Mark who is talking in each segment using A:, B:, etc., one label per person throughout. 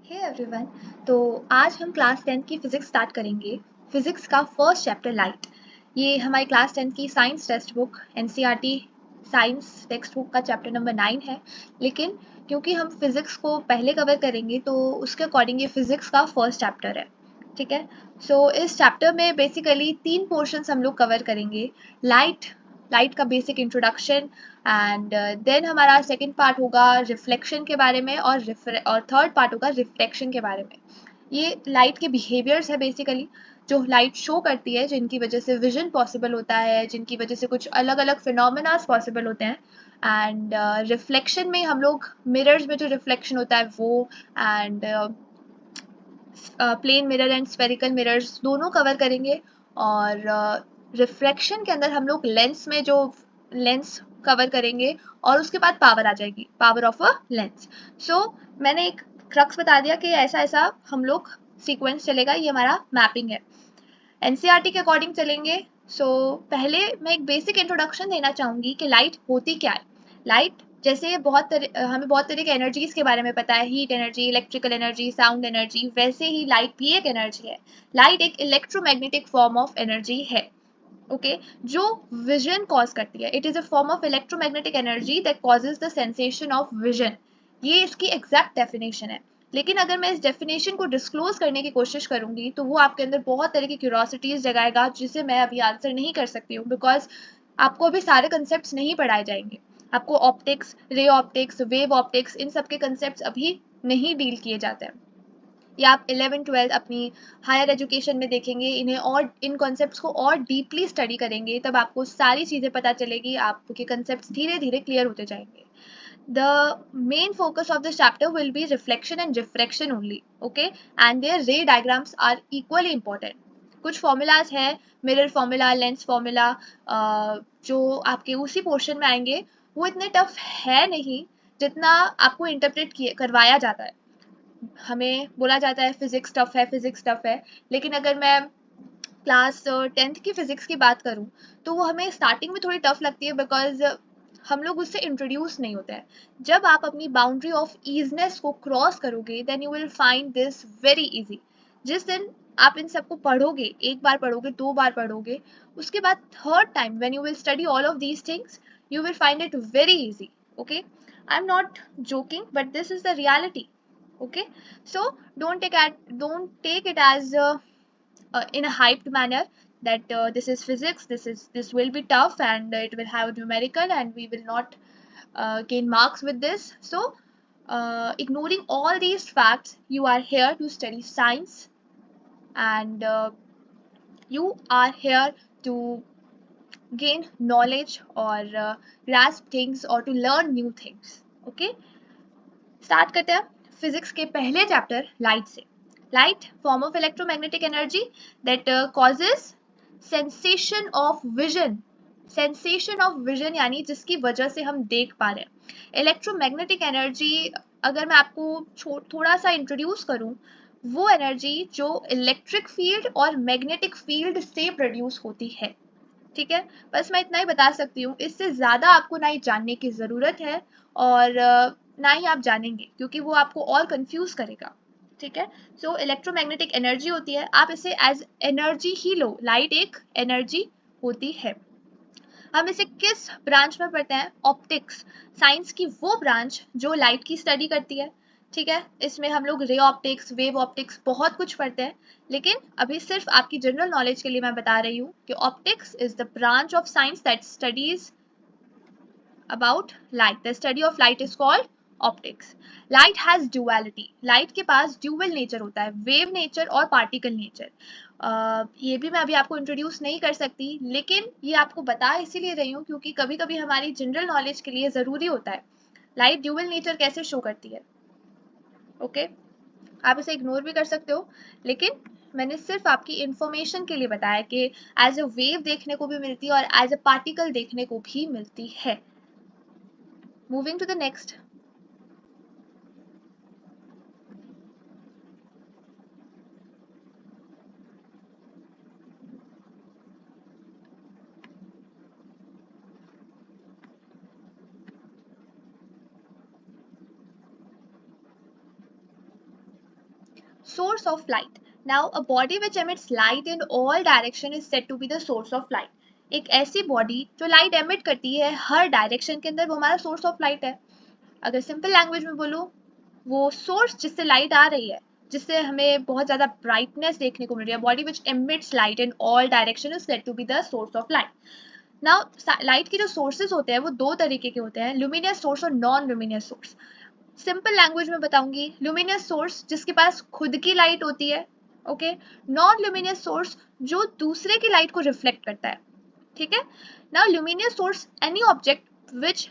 A: Hey everyone. तो आज हम क्लास 10th की फिजिक्स स्टार्ट करेंगे। फिजिक्स का फर्स्ट चैप्टर लाइट। ये हमारी क्लास 10th की science text book NCERT science text book का चैप्टर नंबर 9 है। लेकिन क्योंकि हम फिजिक्स को पहले कवर करेंगे तो उसके अकॉर्डिंग ये फिजिक्स का फर्स्ट चैप्टर है। ठीक है। सो इस चैप्टर में बेसिकली 3 पोर्शंस हम लोग कवर करेंगे। लाइट लाइट का बेसिक इंट्रोडक्शन एंड देन हमारा सेकंड पार्ट होगा रिफ्लेक्शन के बारे में और थर्ड पार्ट होगा रिफ्लेक्शन के बारे में। ये लाइट के बिहेवियर्स है बेसिकली, जो लाइट शो करती है, जिनकी वजह से विजन पॉसिबल होता है, जिनकी वजह से कुछ अलग अलग फिनोमेनास पॉसिबल होते हैं। एंड रिफ्लेक्शन में हम लोग मिरर्स में जो रिफ्लेक्शन होता है वो, and plane mirror and spherical mirrors दोनों कवर करेंगे। और रिफ्रैक्शन के अंदर हम लोग लेंस में जो लेंस कवर करेंगे, और उसके बाद पावर आ जाएगी, पावर ऑफ अ लेंस। सो मैंने एक क्रक्स बता दिया कि ऐसा ऐसा हम लोग सीक्वेंस चलेगा, ये हमारा मैपिंग है। एनसीईआरटी के अकॉर्डिंग चलेंगे। पहले मैं एक बेसिक इंट्रोडक्शन देना चाहूंगी कि लाइट होती क्या है। लाइट जैसे हमें बहुत तरह के एनर्जीज के बारे में पता है, heat energy, electrical energy, sound energy, वैसे ही लाइट भी एक एनर्जी है। लाइट एक इलेक्ट्रोमैग्नेटिक फॉर्म ऑफ एनर्जी है। ओके। जो विजन कॉज करती है। It is a form of electromagnetic energy that causes the sensation of vision. ये इसकी एग्जैक्ट डेफिनेशन है। लेकिन अगर मैं इस डेफिनेशन को डिस्क्लोज करने की कोशिश करूंगी तो वो आपके अंदर बहुत तरह की क्यूरियोसिटीज जगाएगा, जिसे मैं अभी आंसर नहीं कर सकती हूँ, बिकॉज आपको अभी सारे कंसेप्ट नहीं पढ़ाए जाएंगे। आपको optics, ray optics, wave optics, इन सब के कंसेप्ट अभी नहीं डील किए जाते हैं। या आप 11th-12th अपनी हायर एजुकेशन में देखेंगे इन्हें, और इन कॉन्सेप्ट्स को और डीपली स्टडी करेंगे, तब आपको सारी चीज़ें पता चलेगी, आपके कंसेप्ट्स धीरे धीरे क्लियर होते जाएंगे। The main focus of this chapter will be reflection and diffraction only, okay? And their ray diagrams are equally important. कुछ फॉर्मूलाज हैं, मिरर फॉर्मूला, लेंस फॉर्मूला, जो आपके उसी पोर्शन में आएंगे। वो इतने टफ है नहीं जितना आपको इंटरप्रेट करवाया जाता है। हमें बोला जाता है फिजिक्स टफ है, फिजिक्स टफ है। लेकिन अगर मैं क्लास 10th की फिजिक्स की बात करूं तो वो हमें स्टार्टिंग में थोड़ी टफ लगती है, बिकॉज हम लोग उससे इंट्रोड्यूस नहीं होते हैं। जब आप अपनी बाउंड्री ऑफ ईजनेस को क्रॉस करोगे then you will find this very easy. जिस दिन आप इन सबको पढ़ोगे, एक बार पढ़ोगे, दो बार पढ़ोगे, उसके बाद third time when you will study all of these things you will find it very easy. Okay, I am not joking but this is the reality. Okay, so don't take it as in a hyped manner that this is physics, this will be tough and it will have numerical and we will not gain marks with this. So ignoring all these facts, you are here to study science, and you are here to gain knowledge or grasp things or to learn new things. Okay, start करते हैं physics के पहले chapter light से। Light form of electromagnetic energy that causes sensation of vision. Sensation of vision यानी जिसकी वजह से हम देख पा रहे हैं। इलेक्ट्रोमैग्नेटिक एनर्जी, अगर मैं आपको थोड़ा सा इंट्रोड्यूस करूं, वो एनर्जी जो इलेक्ट्रिक फील्ड और मैग्नेटिक फील्ड से प्रोड्यूस होती है। ठीक है, बस मैं इतना ही बता सकती हूँ, इससे ज़्यादा आपको ना ही जानने की ज़रूरत है, और ना ही आप जानेंगे, क्योंकि वो आपको और कंफ्यूज करेगा। ठीक है। सो इलेक्ट्रोमैग्नेटिक एनर्जी होती है, आप इसे एज एनर्जी ही लो, लाइट एक एनर्जी होती है। हम इसे किस ब्रांच में पढ़ते हैं? ऑप्टिक्स, साइंस की वो ब्रांच जो लाइट की स्टडी करती है। ठीक है, इसमें हम लोग रे ऑप्टिक्स, वेव ऑप्टिक्स, बहुत कुछ पढ़ते हैं। लेकिन अभी सिर्फ आपकी जनरल नॉलेज के लिए मैं बता रही हूँ कि optics is the branch of science that studies about light. The study of light is called optics. Light has duality. Light के पास dual nature होता है, wave nature और particle nature. ये भी मैं अभी आपको इंट्रोड्यूस नहीं कर सकती, लेकिन ये आपको बता इसीलिए रही हूँ क्योंकि कभी कभी हमारी जनरल नॉलेज के लिए ज़रूरी होता है। लाइट ड्यूअल नेचर कैसे शो करती है। ओके, आप इसे इग्नोर भी कर सकते हो, लेकिन मैंने सिर्फ आपकी इंफॉर्मेशन के लिए बताया कि एज अ वेव देखने को भी मिलती है और एज अ पार्टिकल देखने को भी मिलती है। Moving to the next. Source of light. Now, a body which emits light in all direction is said to be the source of light. एक ऐसी बॉडी जो लाइट एमिट करती है हर डायरेक्शन के अंदर, वो हमारा सोर्स ऑफ लाइट है. अगर सिंपल लैंग्वेज में बोलूँ, वो सोर्स जिससे लाइट आ रही है, जिससे हमें बहुत ज़्यादा ब्राइटनेस देखने को मिल रही है, body which emits light in all direction is said to be the source of light. Now light के जो सोर्सेज होते हैं वो दो तरीके के होते हैं, ल्यूमिनियस सोर्स और non luminous source. Simple language में बताऊंगी, ल्यूमिनियस सोर्स जिसके पास खुद की लाइट होती है, ओके. नॉन ल्यूमिनियस सोर्स जो दूसरे की लाइट को रिफ्लेक्ट करता है, ठीक है. Now luminous source, any object which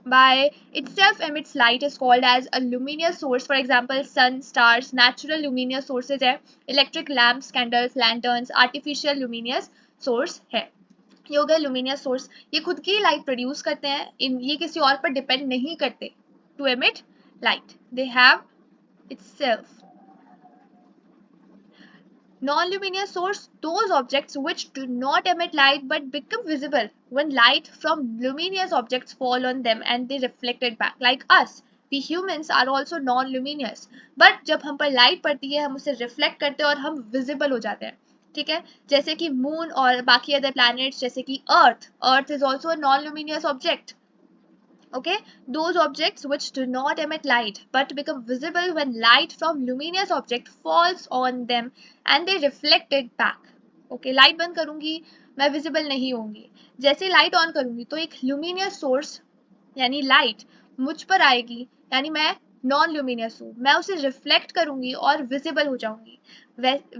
A: by itself emits light is called as a luminous source. For example, sun, stars, natural luminous sources है, electric lamps, candles, lanterns, artificial luminous source है. ये हो गया luminous source. ये खुद की light produce करते हैं, ये किसी और पर डिपेंड नहीं करते to emit light. They have itself. Non-luminous source, those objects which do not emit light but become visible when light from luminous objects fall on them and they reflect it back. Like us, we humans are also non-luminous. But जब हम पर light पड़ती है, हम उसे reflect करते हैं और हम विजिबल हो जाते हैं, ठीक है. जैसे कि मून और बाकी अदर प्लैनेट्स, जैसे कि earth is also a non luminous object. Okay, those objects which do not emit light but become visible when light from luminous object falls on them and they reflect it back. Okay, light बंद करूंगी, मैं visible नहीं होंगी. जैसे light on करूंगी तो एक luminous source यानी लाइट मुझ पर आएगी, यानी मैं नॉन ल्यूमिनियस हूँ, मैं उसे रिफ्लेक्ट करूंगी और विजिबल हो जाऊंगी.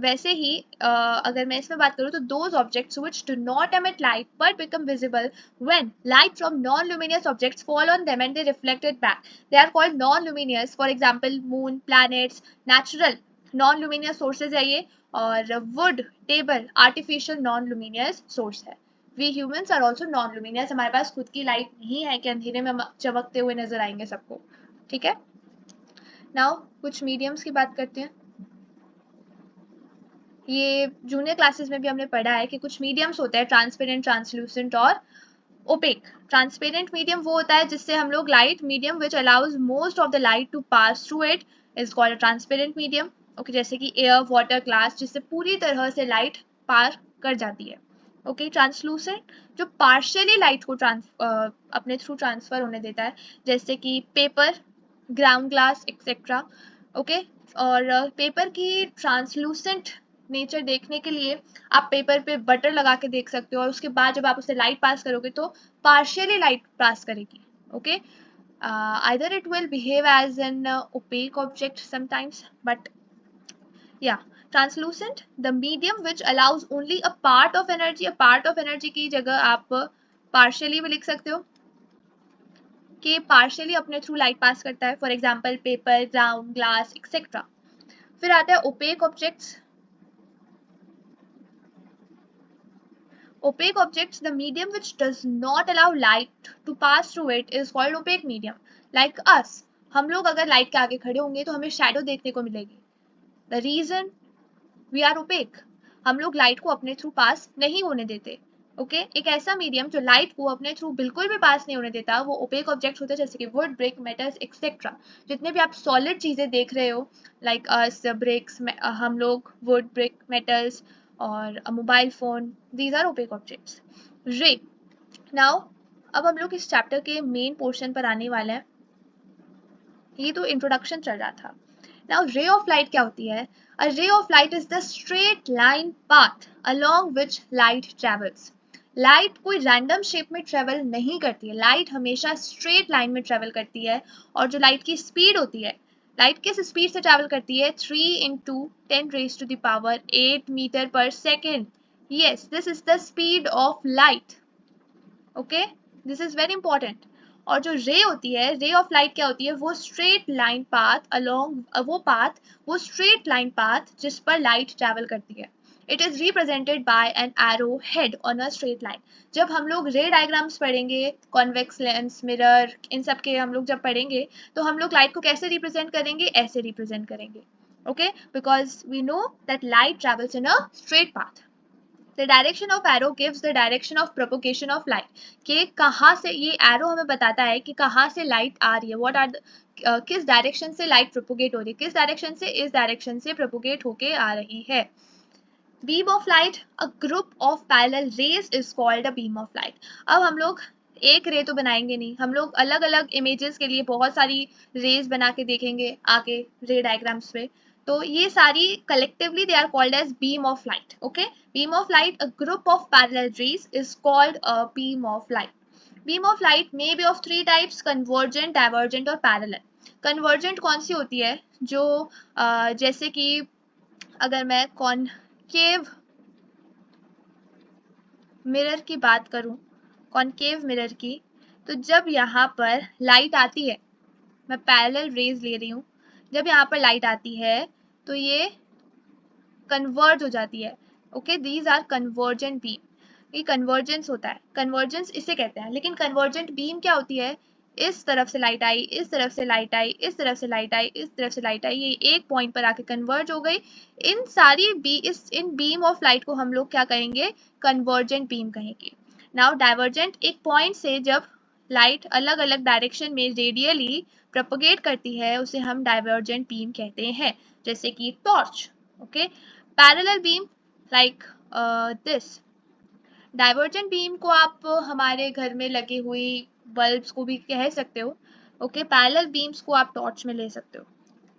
A: वैसे ही अगर मैं इसमें बात करूँ तो those objects which do not emit light but become visible when light from non luminous objects fall on them and they reflect it back, they are called non luminous. For example, moon, planets, natural non luminous sources है ये, और wood, table artificial non luminous source है. We humans are also non luminous. हमारे पास खुद की light नहीं है कि अंधेरे में चमकते हुए नजर आएंगे सबको, ठीक है. नाउ कुछ मीडियम्स की बात करते हैं. ये जूनियर क्लासेस में भी हमने पढ़ा है कि कुछ मीडियम्स होते हैं, ट्रांसपेरेंट, ट्रांसल्यूसेंट और ओपेक. ट्रांसपेरेंट मीडियम वो होता है जिससे हम लोग light, medium which allows most of the light to pass through it is called transparent medium. Okay, जैसे कि एयर, वाटर, ग्लास, जिससे पूरी तरह से लाइट पार कर जाती है. ओके, ट्रांसलूसेंट जो पार्शियली लाइट को अपने थ्रू ट्रांसफर होने देता है, जैसे कि paper, ground glass etcetera. Okay, और पेपर की ट्रांसलूसेंट नेचर देखने के लिए आप पेपर पे बटर लगा के देख सकते हो, और उसके बाद जब आप उसे लाइट पास करोगे तो पार्शियली लाइट पास करेगी. Okay, either it will behave as an opaque object sometimes, but yeah, translucent, the medium which allows only a part of energy. a part of energy की जगह आप partially भी लिख सकते हो कि partially अपने थ्रू लाइट पास करता है. For example, paper, ground, glass etcetera. फिर आता है opaque objects. Opaque objects, the medium which does not allow light to pass through it is called opaque medium. Like us, हम लोग अगर light के आगे खड़े होंगे तो हमें शैडो देखने को मिलेगी. The reason we are opaque, हम लोग लाइट को अपने थ्रू पास नहीं होने देते. ओके, एक ऐसा मीडियम जो लाइट को अपने थ्रू बिल्कुल भी पास नहीं होने देता, वो ओपेक ऑब्जेक्ट होते हैं, जैसे कि वुड, ब्रिक, मेटल्स एक्सेट्रा. जितने भी आप सॉलिड चीजें देख रहे हो, लाइक अस, ब्रिक्स, हम लोग, वुड, ब्रिक, मेटल्स और mobile phone, these are opaque objects. Ray. Now अब हम लोग इस चैप्टर के मेन पोर्शन पर आने वाले हैं. ये तो इंट्रोडक्शन चल रहा था. Now, ray of light क्या होती है? A ray of light is the straight line path along which light travels. Light कोई रैंडम शेप में ट्रेवल नहीं करती है, लाइट हमेशा स्ट्रेट लाइन में ट्रेवल करती है. और जो लाइट की स्पीड होती है, लाइट किस स्पीड से ट्रेवल करती है? 3 into 10 raised to the power 8 metre पर second. Yes, this is the speed of light. Okay, this is very important. और जो रे होती है, रे ऑफ लाइट क्या होती है? वो स्ट्रेट लाइन पाथ अलोंग, वो स्ट्रेट लाइन पाथ जिस पर लाइट ट्रैवल करती है. It is represented by an arrow head on a straight line. जब हम लोग रे डायग्राम्स पढ़ेंगे, कॉन्वेक्स लेंस, मिरर, इन सब के हम लोग जब पढ़ेंगे तो हम लोग लाइट को कैसे रिप्रेजेंट करेंगे? ऐसे रिप्रेजेंट करेंगे. Okay, because we know that light travels in a straight path. The direction of arrow gives the direction of propagation of light, कि कहाँ से ये एरो हमें बताता है कि कहाँ से लाइट आ रही है, व्हाट आर किस डायरेक्शन से लाइट प्रोपोगेट हो रही है, किस डायरेक्शन से, इस डायरेक्शन से प्रोपोगेट होके आ रही है। Beam of light, a group of parallel rays is called a beam of light. अब हम लोग एक रे तो बनाएंगे नहीं, हम लोग अलग अलग इमेजेस के लिए बहुत सारी रेज बना के देखेंगे आगे रे डायग्राम्स पे, तो ये सारी collectively they are called as beam of light. Okay, beam of light, a group of parallel rays is called a beam of light. Beam of light may be of three types, convergent, divergent और parallel. Convergent कौन सी होती है, जो जैसे कि अगर मैं कॉनकेव मिरर की बात करूं, कॉनकेव मिरर की, तो जब यहाँ पर लाइट आती है, मैं पैरेलल रेज ले रही हूँ, जब यहाँ पर लाइट आती है तो ये कन्वर्ज हो जाती है। Okay, these are convergent beam, ये कन्वर्जेंस होता है, कन्वर्जेंस इसे कहते हैं। लेकिन कन्वर्जेंट बीम क्या होती है, इस तरफ से लाइट आई, इस तरफ से लाइट आई, इस तरफ से लाइट आई, इस तरफ से लाइट आई, ये एक पॉइंट पर आके कन्वर्ज हो गई। इन बीम ऑफ लाइट को हम लोग क्या कहेंगे, कन्वर्जेंट बीम कहेंगे। नाउ डाइवर्जेंट, एक पॉइंट से जब लाइट अलग अलग डायरेक्शन में रेडियली प्रोपोगेट करती है, उसे हम डाइवर्जेंट बीम कहते हैं, जैसे कि torch. Okay, parallel beam like this. Divergent beam को आप हमारे घर में लगी हुई बल्ब्स को भी कह सकते हो। ओके, पैरेलल बीम्स को आप टॉर्च में ले सकते हो,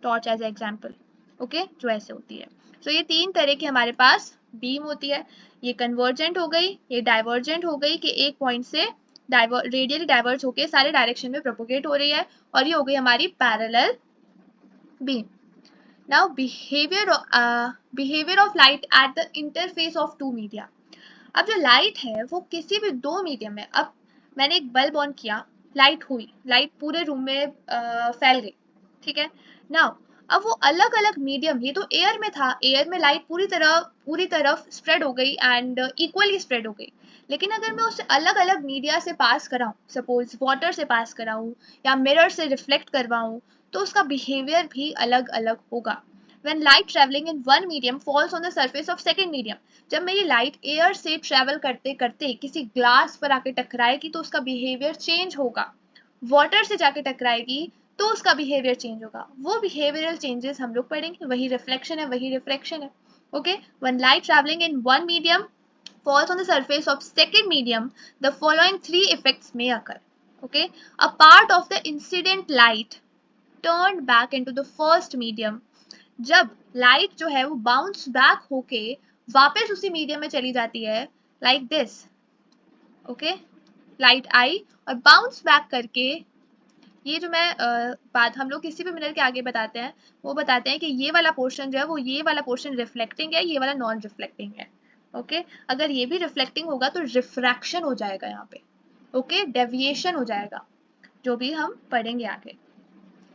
A: टॉर्च एज एग्जांपल। ओके, जो ऐसे होती है। तो ये तीन तरह की हमारे पास बीम होती है, ये कन्वर्जेंट हो गई, ये डाइवर्जेंट हो गई कि एक पॉइंट से रेडियली डाइवर्ज होके सारे डायरेक्शन में प्रोपोगेट हो रही है, और ये हो गई हमारी parallel beam. Now behaviour of light at the interface of two media. अब जो लाइट है वो किसी भी दो मीडियम में, अब मैंने एक बल्ब ऑन किया, लाइट हुई, लाइट पूरे रूम में फैल गई, ठीक है। नाउ अब वो अलग अलग मीडियम, ये तो एयर में था, एयर में लाइट पूरी तरफ स्प्रेड हो गई एंड इक्वली स्प्रेड हो गई। लेकिन अगर मैं उसे अलग अलग मीडिया से पास कराऊं, सपोज वाटर से पास कराऊं या मिरर से रिफ्लेक्ट करवाऊं, तो उसका बिहेवियर भी अलग अलग होगा। When light traveling in one medium falls on the surface of second medium, जब मेरी लाइट एयर से ट्रेवल करते करते किसी ग्लास पर आके टकराएगी तो उसका बिहेवियर चेंज होगा, वाटर से जाके टकराएगी तो उसका बिहेवियर चेंज होगा। वो बिहेवियरल चेंजेस हम लोग पढ़ेंगे, वही रिफ्लेक्शन है, वही रिफ्रैक्शन है। Okay, when light traveling in one medium falls on the surface of second medium, the following three effects may occur. Okay, a part of the incident light turned back into the first medium, जब light जो है वो bounce back होके वापस उसी medium में चली जाती है, लाइक दिस। ओके, लाइट आई और बाउंस बैक करके, ये जो मैं बात हम लोग किसी भी मिरर के आगे बताते हैं, वो बताते हैं कि ये वाला पोर्शन जो है वो, ये वाला पोर्शन रिफ्लेक्टिंग है, ये वाला नॉन रिफ्लेक्टिंग है। ओके, अगर ये भी रिफ्लेक्टिंग होगा तो रिफ्रैक्शन हो जाएगा यहाँ पे। ओके, डेविएशन हो जाएगा, जो भी हम पढ़ेंगे आगे।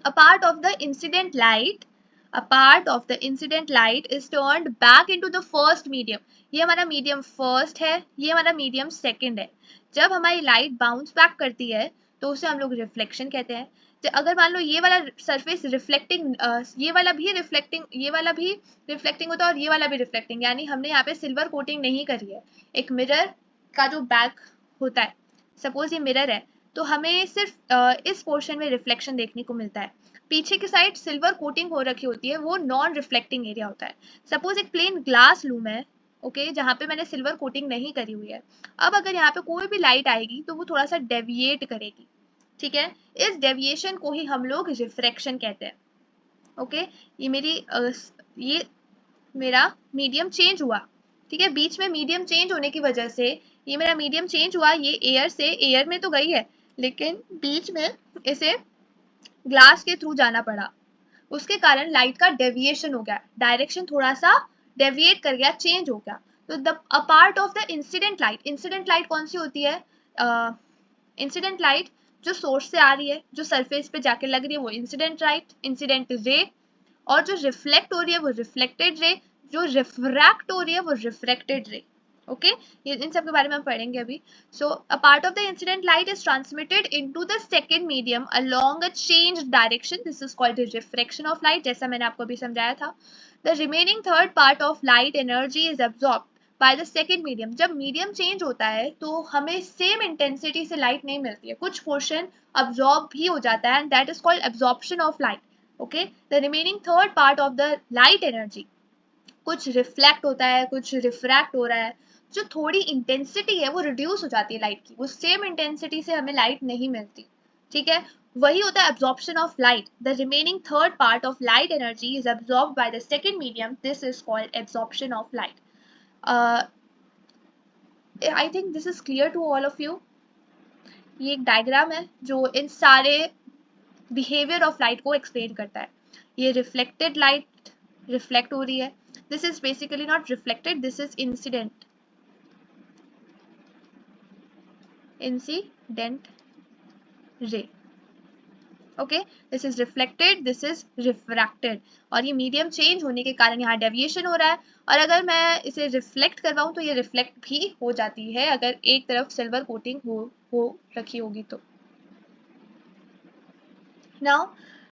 A: A part of the incident light, a part of the incident light is turned back into the first medium. ये हमारा मीडियम फर्स्ट है, ये हमारा मीडियम सेकंड है। जब हमारी लाइट बाउंस बैक करती है तो उसे हम लोग रिफ्लेक्शन कहते हैं। तो अगर मान लो ये वाला सरफेस रिफ्लेक्टिंग, ये वाला भी रिफ्लेक्टिंग होता है और ये वाला भी रिफ्लेक्टिंग, यानी हमने यहाँ पे सिल्वर कोटिंग नहीं करी है। एक मिरर का जो बैक होता है, सपोज ये मिरर है, तो हमें सिर्फ इस पोर्शन में रिफ्लेक्शन देखने को मिलता है, पीछे की साइड सिल्वर कोटिंग हो रखी होती है, वो नॉन रिफ्लेक्टिंग एरिया होता है। सपोज एक प्लेन ग्लास लूम है, ओके, जहाँ पे मैंने सिल्वर कोटिंग नहीं करी हुई है। अब अगर यहाँ पे कोई भी लाइट आएगी तो वो थोड़ा सा डेविएट करेगी, ठीक है। इस डेविएशन को ही हम लोग रिफ्रैक्शन कहते हैं। ओके, ये मेरा मीडियम चेंज हुआ, ठीक है, बीच में मीडियम चेंज होने की वजह से ये मेरा मीडियम चेंज हुआ, ये एयर में तो गई है, लेकिन बीच में इसे ग्लास के थ्रू जाना पड़ा, उसके कारण लाइट का डेविएशन हो गया, डायरेक्शन थोड़ा सा डेविएट कर गया, चेंज हो गया। तो the a part of the incident light कौन सी होती है, इंसिडेंट लाइट जो सोर्स से आ रही है, जो सरफेस पे जाके लग रही है, वो इंसिडेंट रे, और जो रिफ्लेक्ट हो रही है वो रिफ्लेक्टेड रे, जो रिफ्रैक्ट हो रही है वो रिफ्रैक्टेड रे। ओके, ये इन सब के बारे में हम पढ़ेंगे अभी। So a part of the incident light is transmitted into the second medium along a changed direction, this is called the refraction of light, जैसा मैंने आपको अभी समझाया था। The remaining third part of light energy is absorbed by the second medium. जब medium change होता है तो हमें सेम इंटेंसिटी से लाइट नहीं मिलती है, कुछ पोर्शन अब्जॉर्ब भी हो जाता है, and that is called absorption of light. Okay, the remaining third part of the light energy, कुछ रिफ्लेक्ट होता है, कुछ रिफ्रैक्ट हो रहा है, जो थोड़ी इंटेंसिटी है वो रिड्यूस हो जाती है लाइट की, वो सेम इंटेंसिटी से हमें लाइट नहीं मिलती, ठीक है, वही होता है absorption of light. The remaining third part of light energy is absorbed by the second medium, this is called absorption of light. I think this is clear to all of you. ये एक diagram है जो इन सारे behaviour of light को explain करता है। ये रिफ्लेक्टेड लाइट रिफ्लेक्ट हो रही है, this is basically not reflected, this is incident ray, okay, this is reflected, this is refracted, और ये मीडियम चेंज होने के कारण यहाँ डेविएशन हो रहा है, और अगर मैं इसे रिफ्लेक्ट करवाऊँ तो ये रिफ्लेक्ट भी हो जाती है अगर एक तरफ सिल्वर कोटिंग हो रखी होगी तो। नाउ